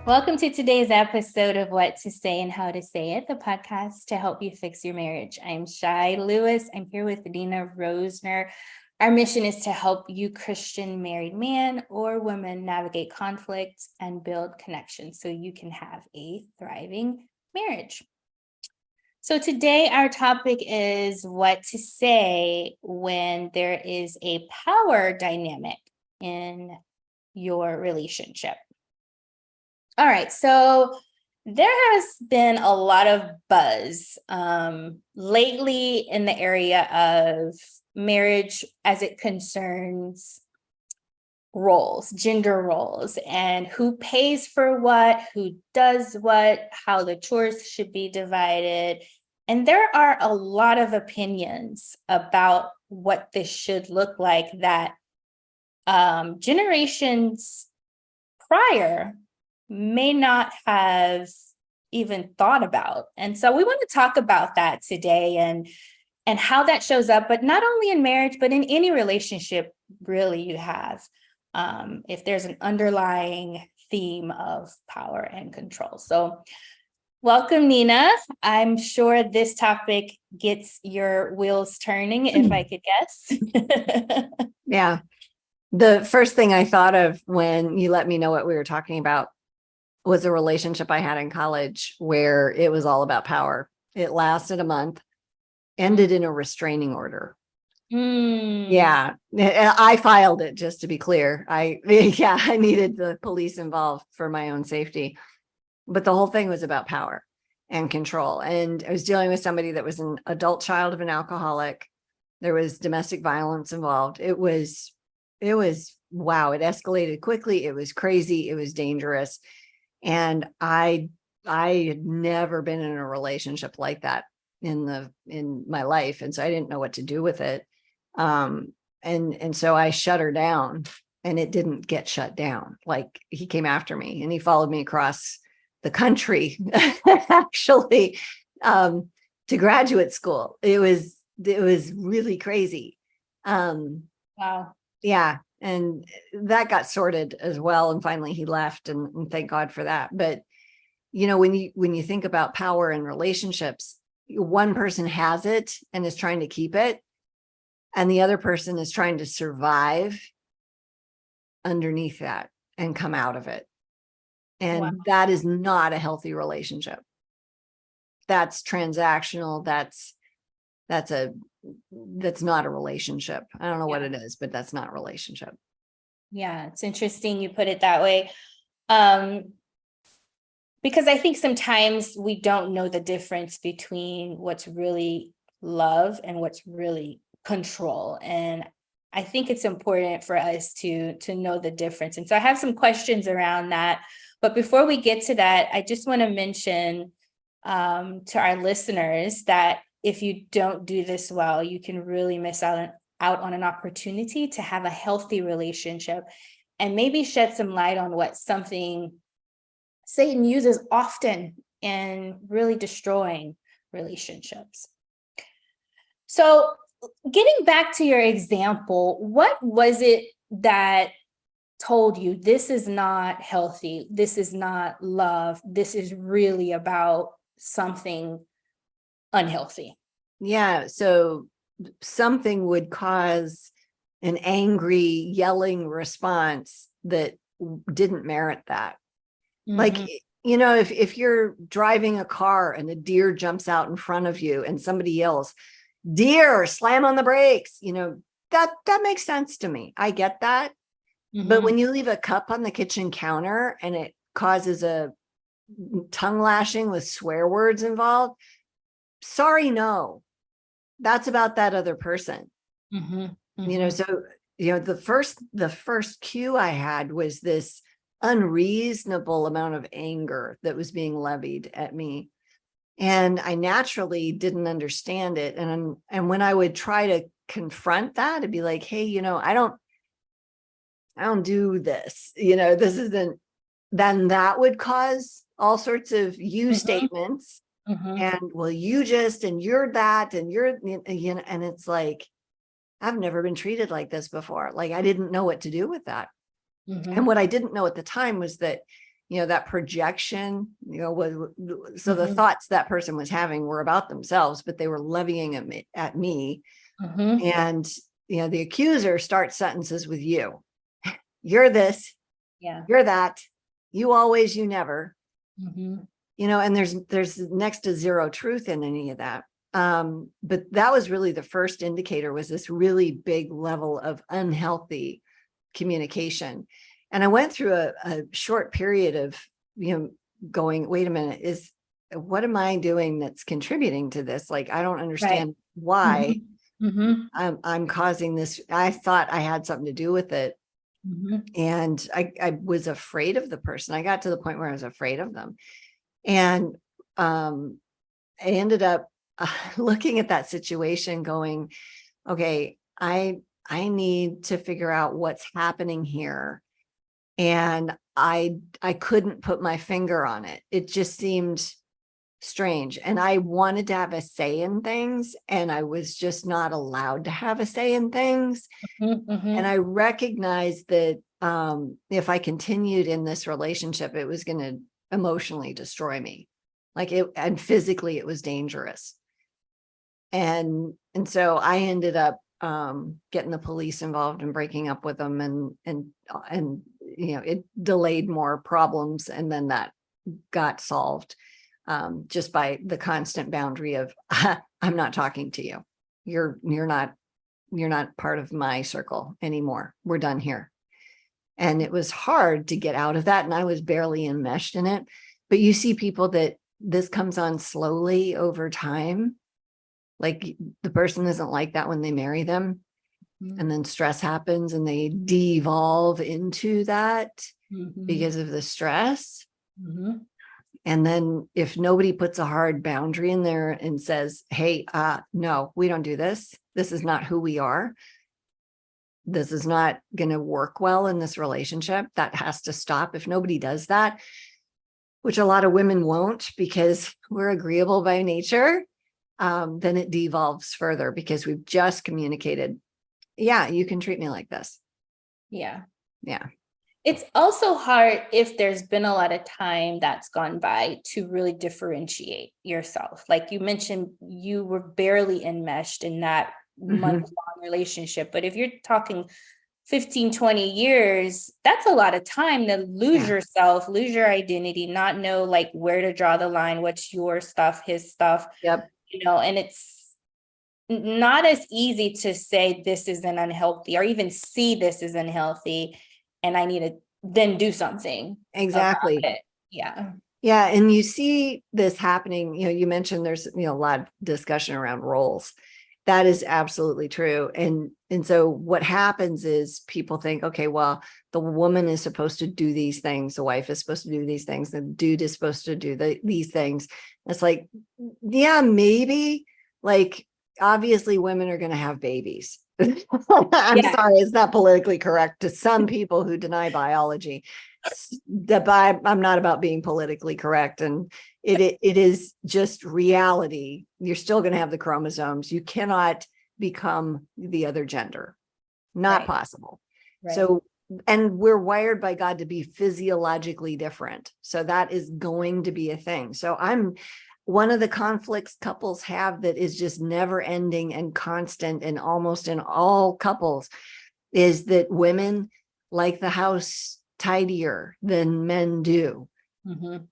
Welcome to today's episode of What to Say and How to Say It, the podcast to help you fix your marriage. I'm Shai Lewis. I'm here with Dina Rosner. Our mission is to help you Christian married man or woman navigate conflict and build connections so you can have a thriving marriage. So today our topic is what to say when there is a power dynamic in your relationship. All right, so there has been a lot of buzz lately in the area of marriage as it concerns roles, gender roles, and who pays for what, who does what, how the chores should be divided. And there are a lot of opinions about what this should look like that generations prior may not have even thought about. And so we want to talk about that today and how that shows up, but not only in marriage, but in any relationship really you have, if there's an underlying theme of power and control. So welcome, Nina. I'm sure this topic gets your wheels turning, if I could guess. Yeah. The first thing I thought of when you let me know what we were talking about was a relationship I had in college where it was all about power. It lasted a month, ended in a restraining order. Yeah, I filed it, just to be clear. I needed the police involved for my own safety. But the whole thing was about power and control. And I was dealing with somebody that was an adult child of an alcoholic. There was domestic violence involved. It was wow, it escalated quickly. It was crazy. It was dangerous. And I had never been in a relationship like that in my life. And so I didn't know what to do with it. And so I shut her down, and it didn't get shut down. Like, he came after me and he followed me across the country, actually, to graduate school. It was really crazy. Wow. Yeah. And that got sorted as well. And finally he left, and thank God for that. But, when you think about power in relationships, one person has it and is trying to keep it, and the other person is trying to survive underneath that and come out of it. And Wow. that is not a healthy relationship. That's transactional. That's not a relationship. I don't know what it is, but that's not a relationship. Yeah, it's interesting you put it that way. Because I think sometimes we don't know the difference between what's really love and what's really control. And I think it's important for us to know the difference. And so I have some questions around that. But before we get to that, I just want to mention to our listeners that if you don't do this well, you can really miss out on an opportunity to have a healthy relationship, and maybe shed some light on what something Satan uses often in really destroying relationships. So getting back to your example, what was it that told you this is not healthy, this is not love, this is really about something unhealthy? Yeah. So something would cause an angry, yelling response that didn't merit that. Mm-hmm. Like, if you're driving a car and a deer jumps out in front of you and somebody yells, "Deer, slam on the brakes," that makes sense to me. I get that. Mm-hmm. But when you leave a cup on the kitchen counter and it causes a tongue lashing with swear words involved, sorry, no, that's about that other person. Mm-hmm. Mm-hmm. So, the first cue I had was this unreasonable amount of anger that was being levied at me. And I naturally didn't understand it. And when I would try to confront that, it'd be like, hey, I don't do this, this isn't, then that would cause all sorts of you statements. Mm-hmm. And well, you just, and you're that, and you're, and it's like, I've never been treated like this before. Like, I didn't know what to do with that. Mm-hmm. And what I didn't know at the time was that that projection, so the Mhm. thoughts that person was having were about themselves, but they were levying them at me. Mhm. And, the accuser starts sentences with you. You're this, Yeah. you're that, you always, you never, Mhm. and there's next to zero truth in any of that. But that was really the first indicator, was this really big level of unhealthy communication. And I went through a short period of, going, wait a minute, what am I doing that's contributing to this? Like, I don't Right. understand why Mhm. I'm causing this. I thought I had something to do with it. Mhm. And I was afraid of the person. I got to the point where I was afraid of them. And I ended up looking at that situation going, okay, I need to figure out what's happening here. And I couldn't put my finger on it. It just seemed strange. And I wanted to have a say in things, and I was just not allowed to have a say in things. Mhm. And Mhm. I recognized that if I continued in this relationship, it was going to emotionally destroy me. And physically it was dangerous. And so I ended up getting the police involved and breaking up with them, and it delayed more problems, and then that got solved just by the constant boundary of I'm not talking to you. You're not part of my circle anymore. We're done here. And it was hard to get out of that, and I was barely enmeshed in it. But you see people that this comes on slowly over time. Like, the person isn't like that when they marry them, and then stress happens and they devolve into that Mhm. because of the stress. Mhm. And then if nobody puts a hard boundary in there and says, hey, no, we don't do this. This is not who we are. This is not going to work well in this relationship. That has to stop. If nobody does that, which a lot of women won't, because we're agreeable by nature, then it devolves further, because we've just communicated, yeah, you can treat me like this. Yeah. Yeah. It's also hard if there's been a lot of time that's gone by to really differentiate yourself. Like you mentioned, you were barely enmeshed in that Mm-hmm. month-long relationship. But if you're talking 15, 20 years, that's a lot of time to lose Yeah. yourself, lose your identity, not know like where to draw the line, what's your stuff, his stuff, Yep. and it's not as easy to say this is an unhealthy, or even see this is unhealthy, and I need to then do something about Exactly. it. Yeah. Yeah. And you see this happening, you mentioned there's, a lot of discussion around roles. That is absolutely true. And so what happens is people think, okay, well, the woman is supposed to do these things, the wife is supposed to do these things, the dude is supposed to do these things. It's like, yeah, maybe, like, obviously women are going to have babies. I'm Yeah. sorry, it's not politically correct to some people who deny biology. I'm not about being politically correct, and it is just reality. You're still going to have the chromosomes. You cannot become the other gender. Not Right. possible. Right. So, and we're wired by God to be physiologically different. So that is going to be a thing. So one of the conflicts couples have that is just never ending and constant, and almost in all couples, is that women like the house tidier than men do. Mhm.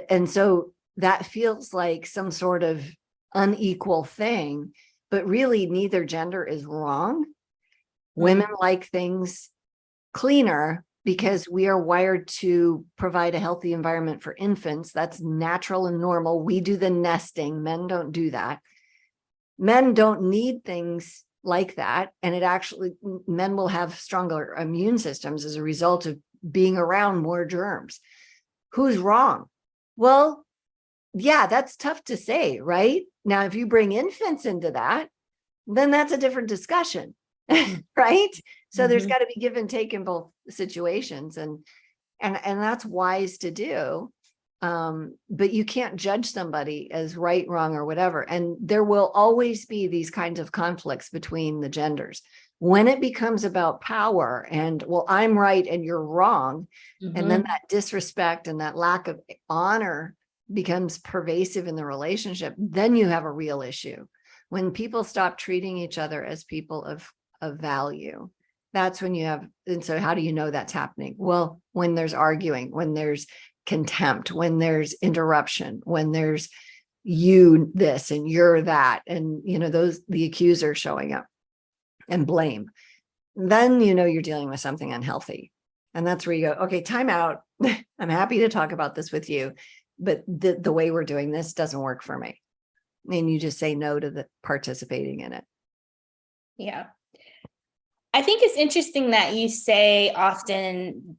And so that feels like some sort of unequal thing, but really neither gender is wrong. Women Mhm. like things cleaner because we are wired to provide a healthy environment for infants. That's natural and normal. We do the nesting. Men don't do that. Men don't need things like that. And men will have stronger immune systems as a result of being around more germs. Who's wrong? Well, yeah, that's tough to say, right? Now, if you bring infants into that, then that's a different discussion, right? So there's Mhm. got to be give and take in both situations, and that's wise to do. But you can't judge somebody as right, wrong, or whatever. And there will always be these kinds of conflicts between the genders. When it becomes about power and, well, I'm right and you're wrong, and then that disrespect and that lack of honor becomes pervasive in the relationship, then you have a real issue. When people stop treating each other as people of value, that's when you have. And so how do you know that's happening? Well, when there's arguing, when there's contempt, when there's interruption, when there's you this and you're that, and those, the accuser showing up and blame, then you're dealing with something unhealthy. And that's where you go, okay, time out. I'm happy to talk about this with you, but the way we're doing this doesn't work for me. And you just say no to the participating in it. Yeah. I think it's interesting that you say often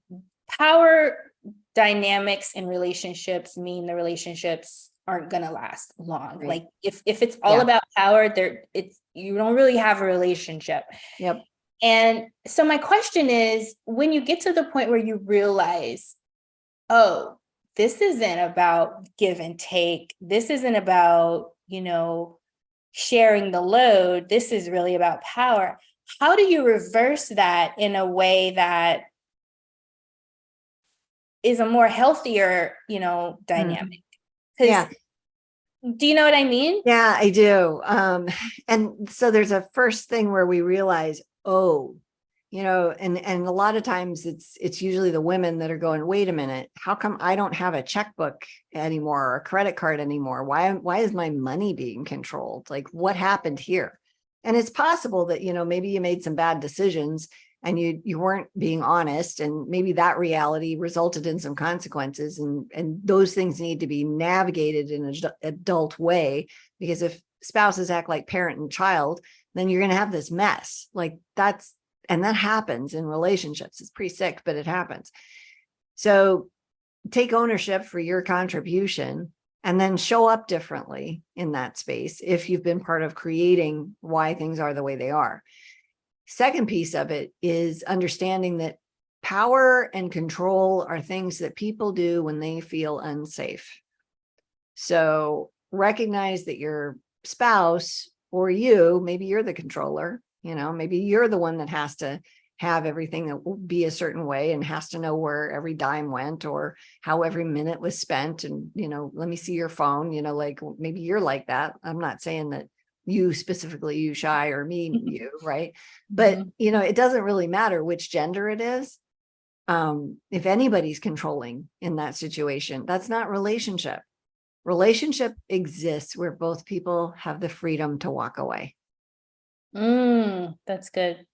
power dynamics in relationships mean the relationships aren't going to last long. Right. Like if it's all about power, you don't really have a relationship. Yep. And so my question is, when you get to the point where you realize, oh, this isn't about give and take. This isn't about, sharing the load. This is really about power. How do you reverse that in a way that is a more healthier, dynamic? Yeah. Do you know what I mean? Yeah, I do. And so there's a first thing where we realize, and a lot of times it's usually the women that are going, wait a minute, how come I don't have a checkbook anymore or a credit card anymore? Why is my money being controlled? Like, what happened here? And it's possible that, maybe you made some bad decisions and you weren't being honest, and maybe that reality resulted in some consequences, and those things need to be navigated in an adult way, because if spouses act like parent and child, then you're going to have this mess. And that happens in relationships. It's pretty sick, but it happens. So take ownership for your contribution and then show up differently in that space if you've been part of creating why things are the way they are. Second piece of it is understanding that power and control are things that people do when they feel unsafe. So recognize that your spouse or maybe you're the controller, maybe you're the one that has to have everything that will be a certain way and has to know where every dime went or how every minute was spent. And, let me see your phone, like maybe you're like that. I'm not saying that you specifically, you Shy, or me, you, right? But, it doesn't really matter which gender it is. If anybody's controlling in that situation, that's not relationship. Relationship exists where both people have the freedom to walk away. That's good.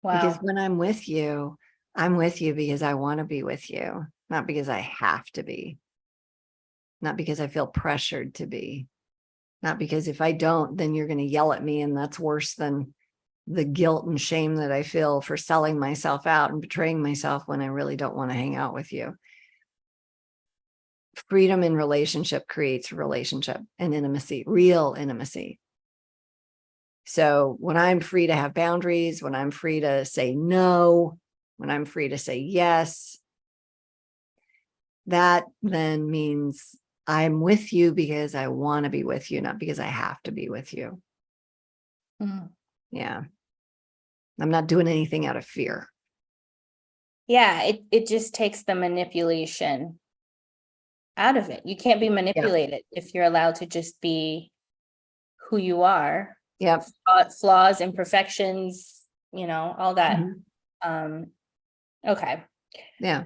Wow. Because when I'm with you because I want to be with you, not because I have to be, not because I feel pressured to be, not because if I don't, then you're going to yell at me. And that's worse than the guilt and shame that I feel for selling myself out and betraying myself when I really don't want to hang out with you. Freedom in relationship creates relationship and intimacy, real intimacy. So when I'm free to have boundaries, when I'm free to say no, when I'm free to say yes, that then means I'm with you because I want to be with you, not because I have to be with you. Yeah. I'm not doing anything out of fear. Yeah, it just takes the manipulation out of it. You can't be manipulated if you're allowed to just be who you are. Yep. Flaws, imperfections, all that. Okay. Yeah.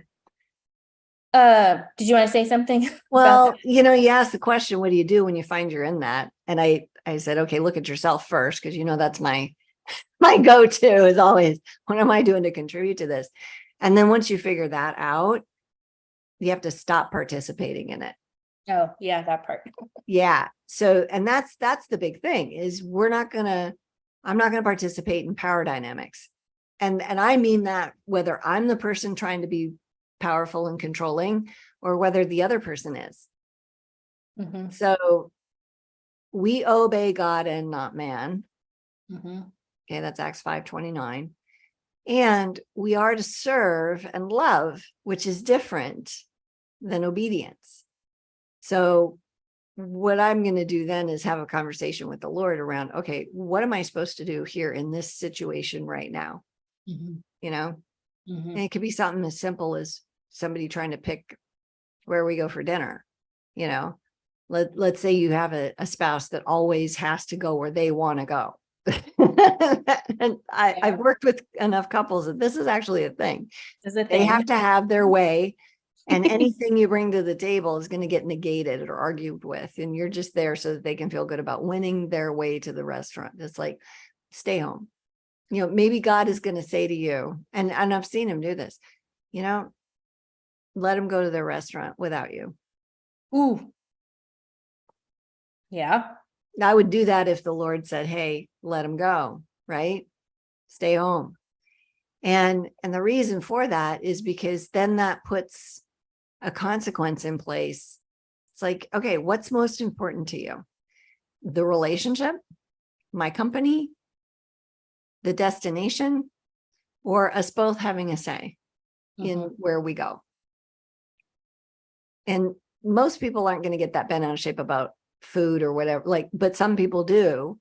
Did you want to say something? Well, you asked the question, what do you do when you find you're in that? And I said, okay, look at yourself first, because that's my go-to is always, what am I doing to contribute to this? And then once you figure that out, you have to stop participating in it. Oh, yeah, that part. Yeah. So, and that's the big thing is I'm not going to participate in power dynamics. And I mean that whether I'm the person trying to be powerful and controlling or whether the other person is. So we obey God and not man. Okay. That's Acts 5:29. And we are to serve and love, which is different than obedience. So what I'm going to do then is have a conversation with the Lord around, okay, what am I supposed to do here in this situation right now? Mhm. You know, Mhm. and it could be something as simple as somebody trying to pick where we go for dinner. You know, let's say you have a spouse that always has to go where they want to go. And I've worked with enough couples that this is actually a thing. This is a They have thing. to have their way, and anything you bring to the table is going to get negated or argued with. And you're just there so that they can feel good about winning their way to the restaurant. It's like, stay home. You know, maybe God is going to say to you, and I've seen him do this, you know, let them go to their restaurant without you. Ooh. Yeah. I would do that if the Lord said, hey, let them go, right? Stay home. And the reason for that is because then that puts a consequence in place. It's like, okay, what's most important to you? The relationship, my company, the destination, or us both having a say in where we go? And most people aren't going to get that bent out of shape about food or whatever, like, but some people do.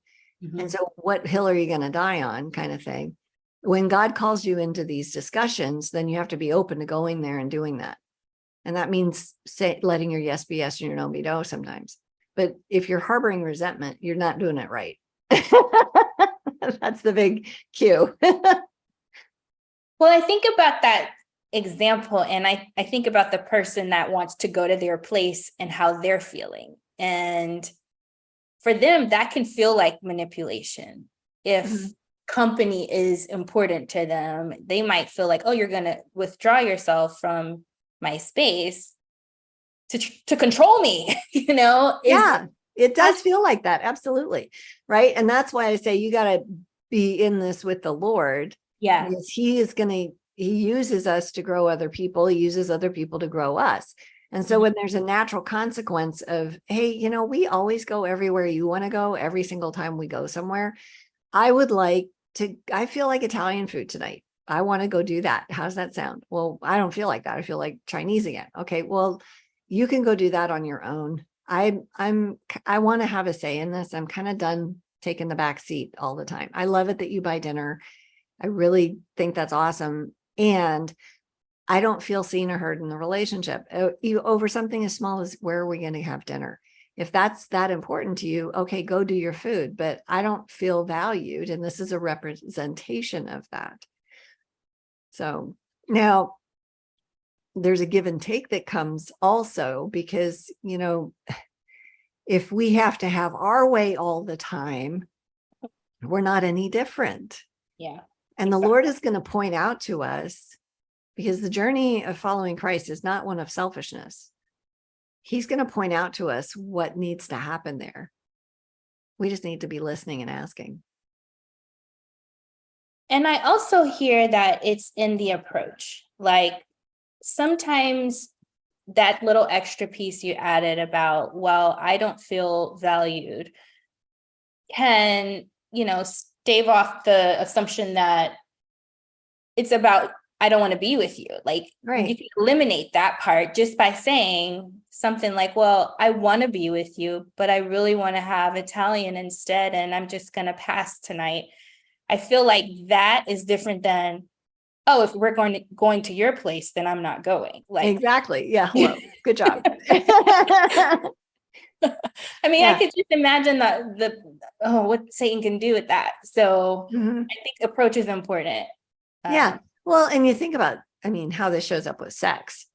And so what hill are you going to die on, kind of thing? When God calls you into these discussions, then you have to be open to going there and doing that. And that means letting your yes be yes and your no be no sometimes. But if you're harboring resentment, you're not doing it right. That's the big cue. Well, I think about that example, and I think about the person that wants to go to their place and how they're feeling. And for them, that can feel like manipulation. If company is important to them, they might feel like, oh, you're going to withdraw yourself from my space to control me, you know? Yeah, it does feel like that. Absolutely. Right. And that's why I say you got to be in this with the Lord. Yeah. Because he uses us to grow other people. He uses other people to grow us. And so when there's a natural consequence of, hey, you know, we always go everywhere you want to go every single time we go somewhere. I feel like Italian food tonight. I want to go do that. How's that sound? Well, I don't feel like that. I feel like Chinese again. Okay, well, you can go do that on your own. I want to have a say in this. I'm kind of done taking the back seat all the time. I love it that you buy dinner. I really think that's awesome. And I don't feel seen or heard in the relationship over something as small as where are we going to have dinner? If that's that important to you, okay, go do your food, but I don't feel valued. And this is a representation of that. So now there's a give and take that comes also because, you know, if we have to have our way all the time, we're not any different. Yeah. And the Lord is going to point out to us, because the journey of following Christ is not one of selfishness. He's going to point out to us what needs to happen there. We just need to be listening and asking. And I also hear that it's in the approach. Like sometimes that little extra piece you added about, well, I don't feel valued, can, you know, stave off the assumption that it's about, I don't want to be with you. Like you can eliminate that part just by saying something like, well, I want to be with you, but I really want to have Italian instead. And I'm just going to pass tonight. I feel like that is different than, oh, if we're going to your place, then I'm not going. Like exactly. Yeah. Hello. Good job. I mean, I could just imagine what Satan can do with that. So I think approach is important. Yeah. Well, and you think about, I mean, how this shows up with sex,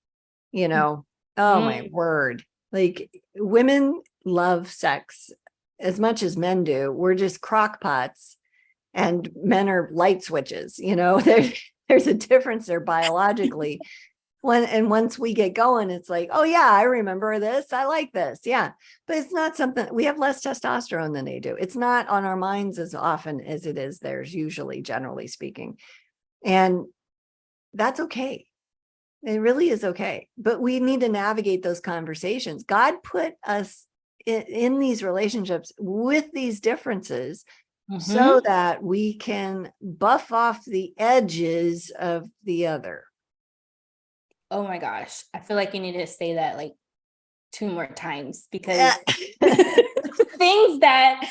you know, oh my word. Like women love sex as much as men do. We're just crock pots and men are light switches, you know, there's a difference there biologically. Once we get going, it's like, oh yeah, I remember this. I like this. Yeah. But it's not something, we have less testosterone than they do. It's not on our minds as often as it is theirs, usually, generally speaking. And that's okay. It really is okay. But we need to navigate those conversations. God put us in these relationships with these differences so that we can buff off the edges of the other. Oh my gosh. I feel like you need to say that like 2 more times, because things that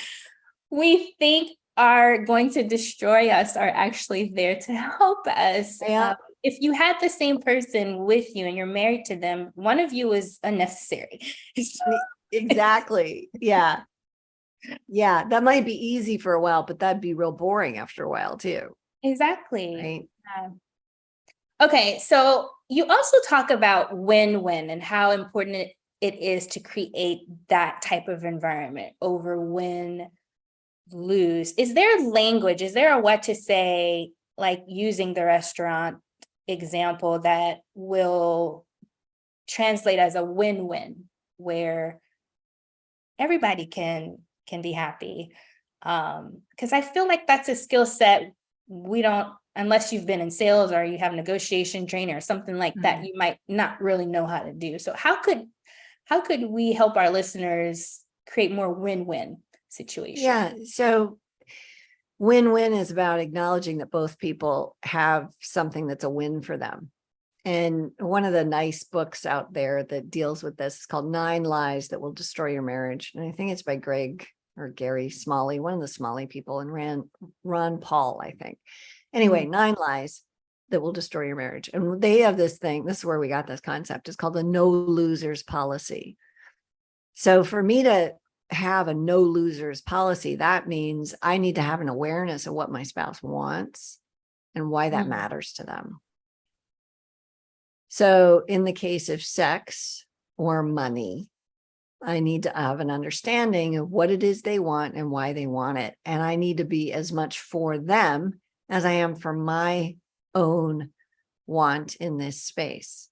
we think are going to destroy us are actually there to help us. Yeah. If you had the same person with you and you're married to them, one of you is unnecessary. Exactly. Yeah. Yeah. That might be easy for a while, but that'd be real boring after a while too. Exactly. Right. Yeah. Okay, so you also talk about win-win and how important it is to create that type of environment over win, lose. Is there language? Is there a what to say, like using the restaurant example, that will translate as a win-win, where everybody can be happy? Because I feel like that's a skill set we don't, unless you've been in sales or you have negotiation training or something like that, you might not really know how to do. So how could we help our listeners create more win-win situations? Yeah. So win-win is about acknowledging that both people have something that's a win for them. And one of the nice books out there that deals with this is called 9 Lies That Will Destroy Your Marriage. And I think it's by Greg or Gary Smalley, one of the Smalley people, and Ron Paul, I think. Anyway, 9 Lies That Will Destroy Your Marriage. And they have this thing, this is where we got this concept. It's called the no losers policy. So for me to have a no losers policy, that means I need to have an awareness of what my spouse wants and why that matters to them. So in the case of sex or money, I need to have an understanding of what it is they want and why they want it. And I need to be as much for them as I am for my own want in this space.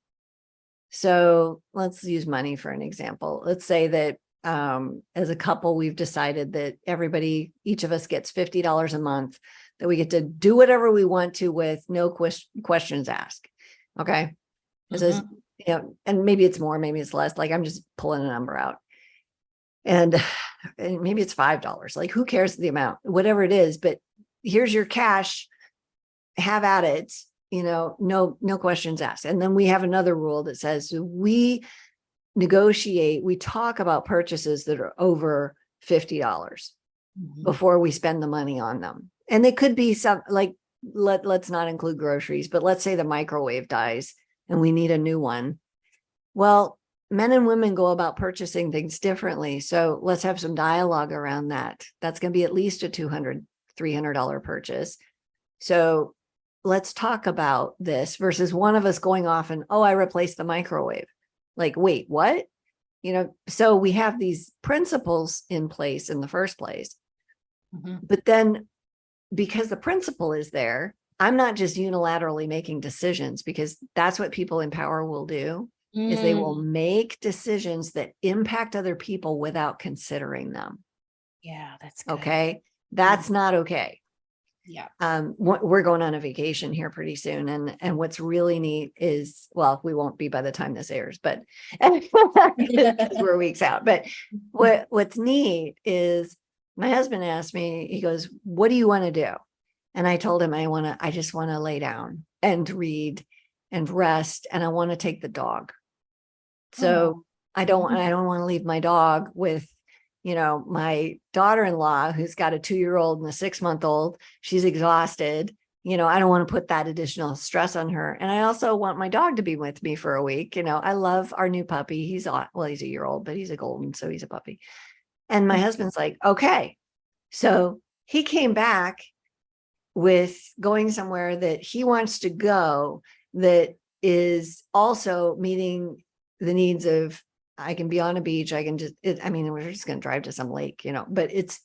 So let's use money for an example. Let's say that as a couple, we've decided that each of us gets $50 a month, that we get to do whatever we want to with no questions asked. Okay. It says, and maybe it's more, maybe it's less. Like I'm just pulling a number out. And maybe it's $5. Like who cares the amount, whatever it is, but here's your cash, have at it, no questions asked. And then we have another rule that says we talk about purchases that are over $50 before we spend the money on them. And they could be some, like, let's not include groceries, but let's say the microwave dies and we need a new one. Well, men and women go about purchasing things differently. So let's have some dialogue around that. That's going to be at least a $200, $300 purchase. So let's talk about this versus one of us going off and, I replaced the microwave. Like, wait, what? So we have these principles in place in the first place. But then because the principle is there, I'm not just unilaterally making decisions, because that's what people in power will do, is they will make decisions that impact other people without considering them. Yeah, that's good. Okay. That's not okay. Yeah. We're going on a vacation here pretty soon. And what's really neat is, well, we won't be by the time this airs, but we're weeks out. But what's neat is my husband asked me, he goes, what do you want to do? And I told him, I just want to lay down and read and rest. And I want to take the dog. So I don't want to leave my dog with, my daughter-in-law, who's got a 2-year-old and a 6-month-old. She's exhausted. I don't want to put that additional stress on her. And I also want my dog to be with me for a week. I love our new puppy. He's a year old, but he's a golden, so he's a puppy. And my husband's like, okay. So he came back with going somewhere that he wants to go that is also meeting the needs of, I can be on a beach. I can we're just going to drive to some lake, but it's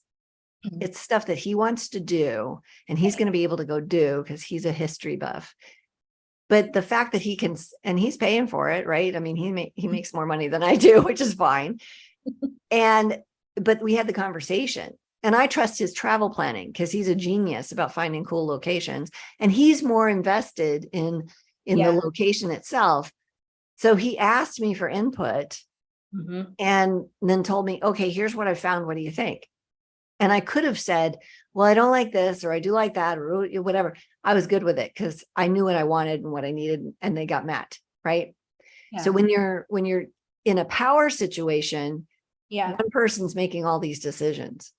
stuff that he wants to do and he's going to be able to go do because he's a history buff. But the fact that he can, and he's paying for it, right? I mean, he makes more money than I do, which is fine. But we had the conversation, and I trust his travel planning because he's a genius about finding cool locations, and he's more invested in the location itself. So he asked me for input and then told me, okay, here's what I found. What do you think? And I could have said, well, I don't like this, or I do like that, or whatever. I was good with it because I knew what I wanted and what I needed, and they got met. Right. Yeah. So when you're in a power situation, Yeah. one person's making all these decisions.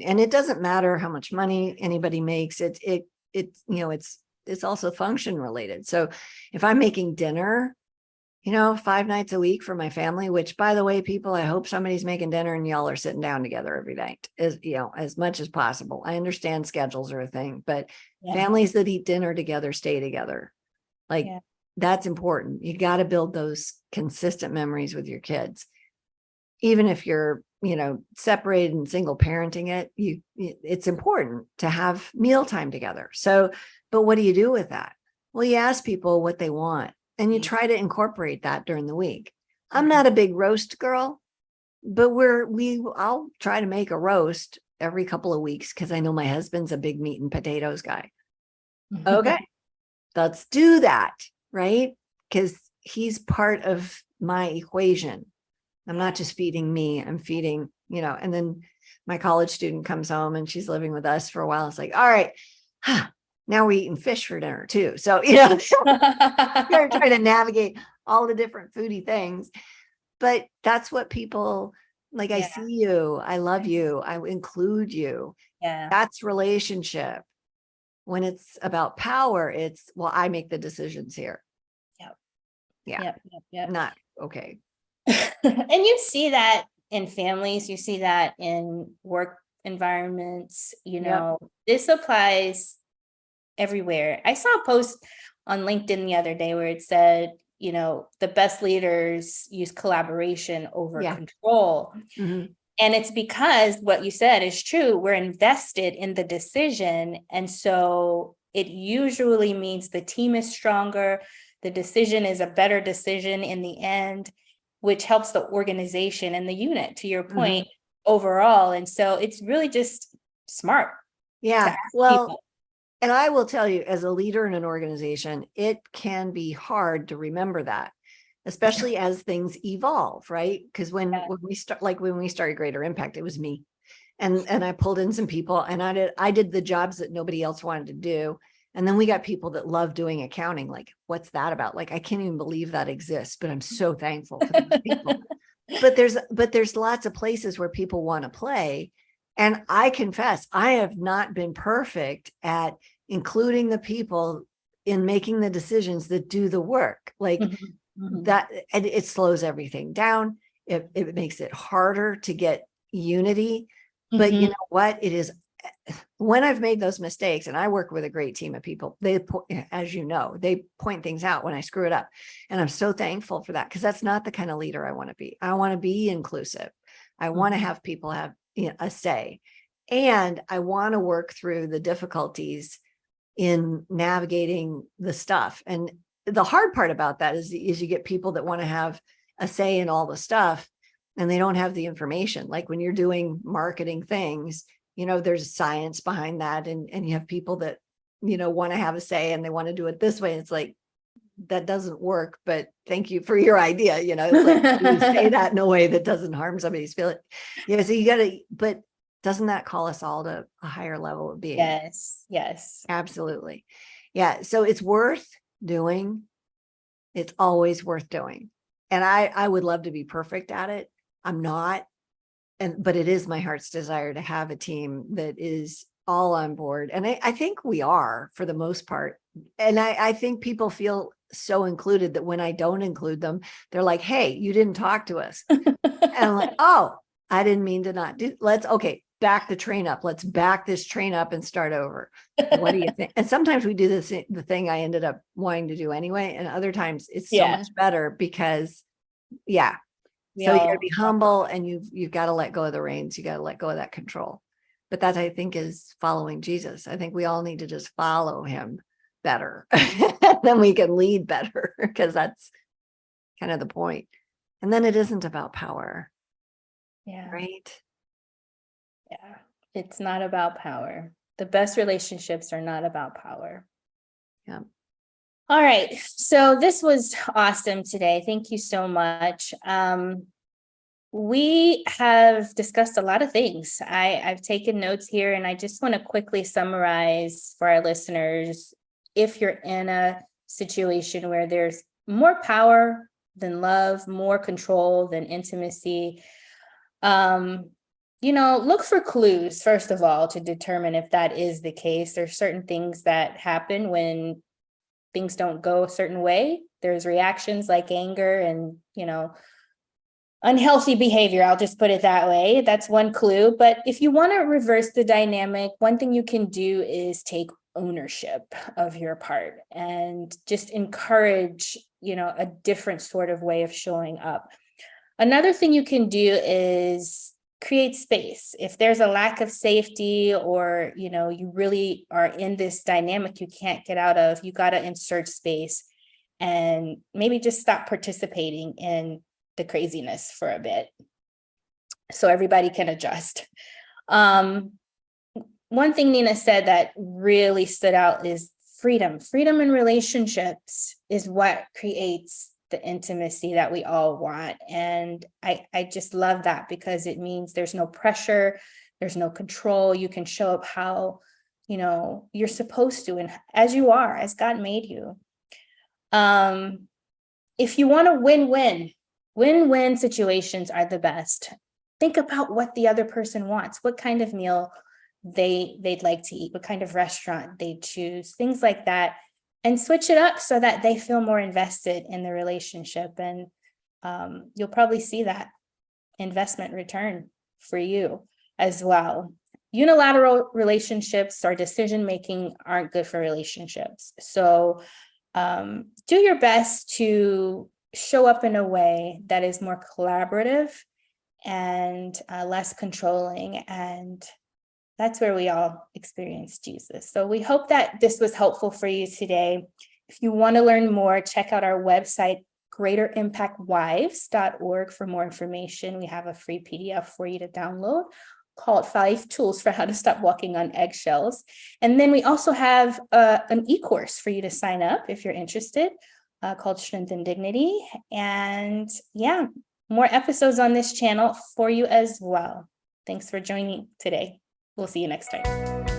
And it doesn't matter how much money anybody makes. It's also function related. So if I'm making dinner, 5 nights a week for my family, which, by the way, people, I hope somebody's making dinner and y'all are sitting down together every night, as much as possible. I understand schedules are a thing, but families that eat dinner together stay together. Like, that's important. You got to build those consistent memories with your kids. Even if you're, separated and single parenting it, it's important to have mealtime together. So, but what do you do with that? Well, you ask people what they want and you try to incorporate that during the week. I'm not a big roast girl, but I'll try to make a roast every couple of weeks because I know my husband's a big meat and potatoes guy. Okay, let's do that, right? Because he's part of my equation. I'm not just feeding me, I'm feeding, and then my college student comes home and she's living with us for a while. It's like, all right, now we're eating fish for dinner too. So, you're trying to navigate all the different foodie things, but that's what people like. I see you, I love you, I include you. Yeah. That's relationship. When it's about power, it's, well, I make the decisions here. Yep. Not okay. And you see that in families, you see that in work environments, this applies everywhere. I saw a post on LinkedIn the other day where it said, the best leaders use collaboration over control. And it's because what you said is true. We're invested in the decision. And so it usually means the team is stronger. The decision is a better decision in the end, which helps the organization and the unit, to your point, overall. And so it's really just smart. Yeah. Well, and I will tell you, as a leader in an organization, it can be hard to remember that, especially as things evolve, right? Because when we started Greater Impact, it was me. And I pulled in some people and I did the jobs that nobody else wanted to do. And then we got people that love doing accounting. Like, what's that about? Like, I can't even believe that exists, but I'm so thankful for these people. But there's lots of places where people want to play. And I confess, I have not been perfect at including the people in making the decisions that do the work. Like that, and it slows everything down. It makes it harder to get unity. But you know what? It is, when I've made those mistakes, and I work with a great team of people, as you know, they point things out when I screw it up. And I'm so thankful for that, because that's not the kind of leader I want to be. I want to be inclusive. I want to have people have a say. And I want to work through the difficulties in navigating the stuff. And the hard part about that is you get people that want to have a say in all the stuff and they don't have the information. Like when you're doing marketing things, there's science behind that. And you have people that, want to have a say and they want to do it this way. It's like, that doesn't work, but thank you for your idea. It's like, you say that in a way that doesn't harm somebody's feeling. So you got to, but doesn't that call us all to a higher level of being? Yes. Absolutely. Yeah. So it's worth doing. It's always worth doing. And I would love to be perfect at it. I'm not. But it is my heart's desire to have a team that is all on board. And I think we are, for the most part. And I think people feel so included that when I don't include them, they're like, hey, you didn't talk to us. And I'm like, oh, I didn't mean to not do. Back the train up. Let's back this train up and start over. What do you think? And sometimes we do the thing I ended up wanting to do anyway. And other times it's so much better because, so you got to be humble and you've got to let go of the reins. You got to let go of that control. But that, I think, is following Jesus. I think we all need to just follow him better. Then we can lead better, because that's kind of the point. And then it isn't about power. Yeah. Right. Yeah. It's not about power. The best relationships are not about power. Yeah. All right. So this was awesome today. Thank you so much. We have discussed a lot of things. I've taken notes here, and I just want to quickly summarize for our listeners. If you're in a situation where there's more power than love, more control than intimacy. Look for clues, first of all, to determine if that is the case. There's certain things that happen when things don't go a certain way. There's reactions like anger and, unhealthy behavior. I'll just put it that way. That's one clue. But if you want to reverse the dynamic, one thing you can do is take ownership of your part and just encourage, a different sort of way of showing up. Another thing you can do is create space. If there's a lack of safety or, you really are in this dynamic you can't get out of, you got to insert space and maybe just stop participating in the craziness for a bit so everybody can adjust. One thing Nina said that really stood out is freedom. Freedom in relationships is what creates the intimacy that we all want. And I just love that because it means there's no pressure, there's no control. You can show up how, you're supposed to and as you are, as God made you. If you want a win-win situations are the best. Think about what the other person wants, what kind of meal they'd like to eat, what kind of restaurant they choose, things like that, and switch it up so that they feel more invested in the relationship. And you'll probably see that investment return for you as well. Unilateral relationships or decision-making aren't good for relationships. So do your best to show up in a way that is more collaborative and less controlling. And that's where we all experience Jesus. So we hope that this was helpful for you today. If you want to learn more, check out our website, greaterimpactwives.org, for more information. We have a free PDF for you to download called 5 Tools for How to Stop Walking on Eggshells. And then we also have an e-course for you to sign up if you're interested, called Strength and Dignity. And yeah, more episodes on this channel for you as well. Thanks for joining today. We'll see you next time.